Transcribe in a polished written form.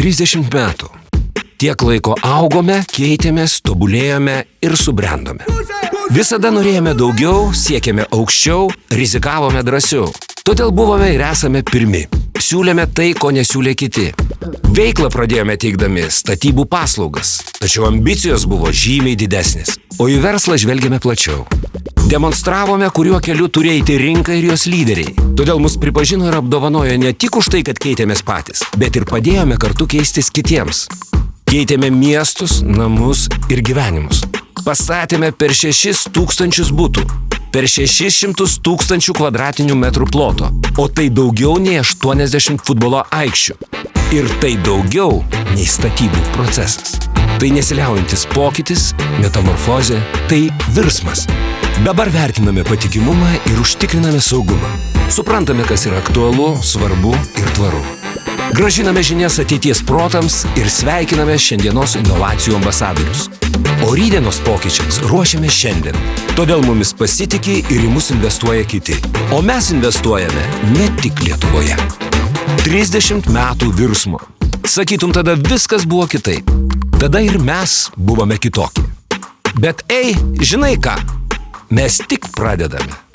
30 metų. Tiek laiko augome, keitėmės, tobulėjome ir subrendome. Visada norėjome daugiau, siekėme aukščiau, rizikavome drąsiau. Todėl buvome ir esame pirmi. Siūlėme tai, ko nesiūlė kiti. Veiklą pradėjome teikdami statybų paslaugas, tačiau ambicijos buvo žymiai didesnės, o į verslą žvelgėme plačiau. Demonstravome, kuriuo keliu turi eiti rinka ir jos lyderiai. Todėl mus pripažino ir apdovanojo ne tik už tai, kad keitėmės patys, bet ir padėjome kartu keistis kitiems. Keitėme miestus, namus ir gyvenimus. Pastatėme per 6,000 butų, per 600 000 kvadratinių metrų ploto, o tai daugiau nei 80 futbolo aikščių. Ir tai daugiau nei statybų procesas. Tai nesiliaujantis pokytis, metamorfozė, tai virsmas. Dabar vertiname patikimumą ir užtikriname saugumą. Suprantame, kas yra aktualu, svarbu ir tvaru. Grąžiname žinias ateities protams ir sveikiname šiandienos inovacijų ambasadorius. O rytdienos pokyčiams ruošiame šiandien. Todėl mumis pasitiki ir į mus investuoja kiti. O mes investuojame ne tik Lietuvoje. 30 metų virsmo. Sakytum, tada viskas buvo kitaip. Tada ir mes buvome kitokie. Bet žinai ką? Mes tik pradedame.